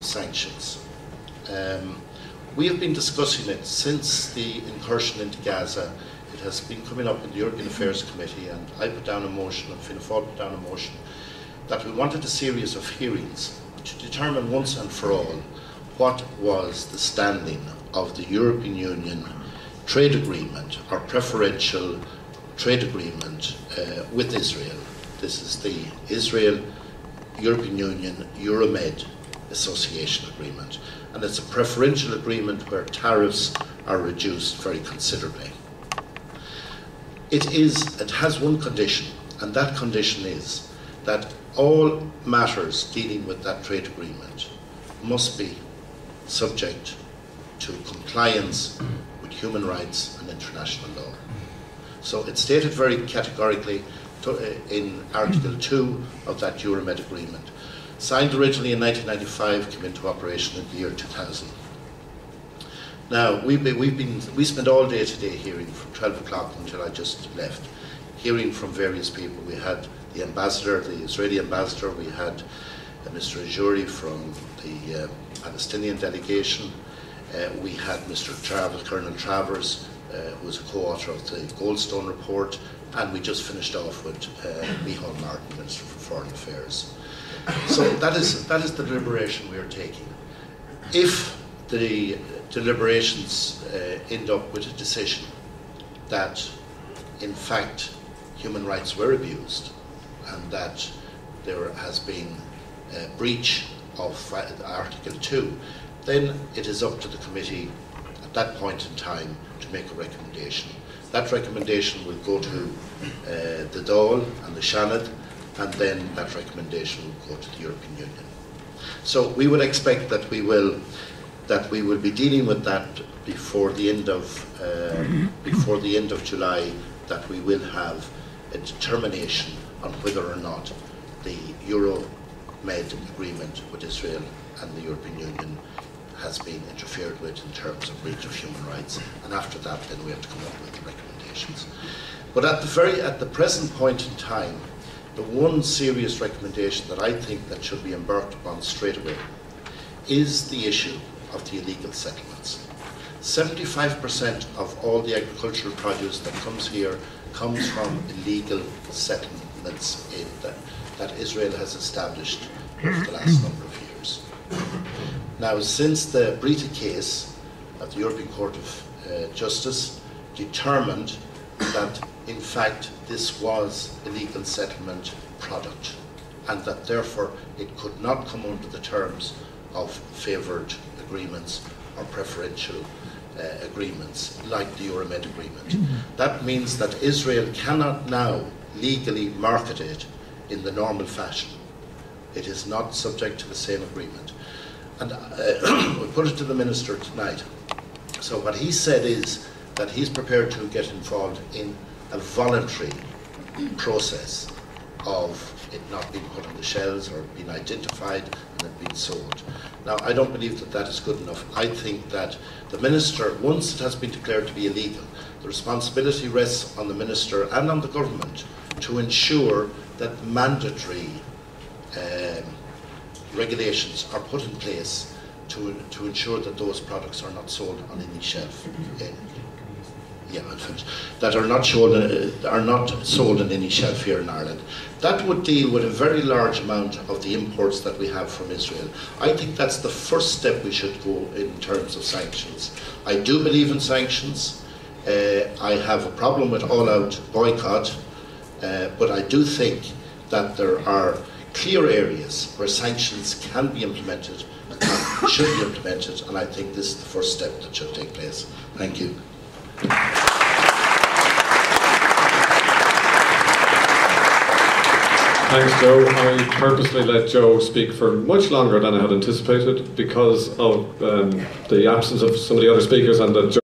sanctions. We have been discussing it since the incursion into Gaza. It has been coming up in the European Affairs Committee, and I put down a motion, and Fianna Fáil put down a motion, that we wanted a series of hearings to determine once and for all what was the standing of the European Union trade agreement, or preferential trade agreement with Israel. This is the Israel-European Union Euromed Association Agreement, and it's a preferential agreement where tariffs are reduced very considerably. It has one condition, and that condition is that all matters dealing with that trade agreement must be subject to compliance with human rights and international law. So it's stated very categorically in Article 2 of that Euromed agreement. Signed originally in 1995, came into operation in the year 2000. Now, we spent all day today hearing from 12 o'clock until I just left, hearing from various people. We had the ambassador, the Israeli ambassador, we had Mr. Ajouri from the Palestinian delegation, we had Mr. Colonel Travers, who was a co-author of the Goldstone report, and we just finished off with Micheál Martin, Minister for Foreign Affairs. So that is the deliberation we are taking. If the deliberations end up with a decision that, in fact, human rights were abused and that there has been a breach of Article 2, then it is up to the committee at that point in time to make a recommendation. That recommendation will go to the Dáil and the Seanad, and then that recommendation will go to the European Union. So we would expect that we will be dealing with that before the end of July, that we will have a determination on whether or not the Euromed agreement with Israel and the European Union has been interfered with in terms of breach of human rights, and after that then we have to come up with the recommendations. But at the present point in time, the one serious recommendation that I think that should be embarked upon straight away is the issue of the illegal settlements. 75% of all the agricultural produce that comes here comes from illegal settlements that Israel has established over the last number of years. Now, since the Brita case of the European Court of Justice determined that, in fact, this was illegal settlement product, and that therefore it could not come under the terms of favoured agreements or preferential agreements like the Euromed agreement. That means that Israel cannot now legally market it in the normal fashion. It is not subject to the same agreement. And we put it to the Minister tonight. So what he said is that he's prepared to get involved in a voluntary process of it not being put on the shelves or being identified and it being sold. Now, I don't believe that that is good enough. I think that the Minister, once it has been declared to be illegal, the responsibility rests on the Minister and on the government to ensure that mandatory regulations are put in place to ensure that those products are not sold on any shelf. That are not sold on any shelf here in Ireland. That would deal with a very large amount of the imports that we have from Israel. I think that's the first step we should go in terms of sanctions. I do believe in sanctions. I have a problem with all-out boycott, but I do think that there are clear areas where sanctions can be implemented and should be implemented, and I think this is the first step that should take place. Thank you. Thanks, Joe. I purposely let Joe speak for much longer than I had anticipated because of the absence of some of the other speakers and that Joe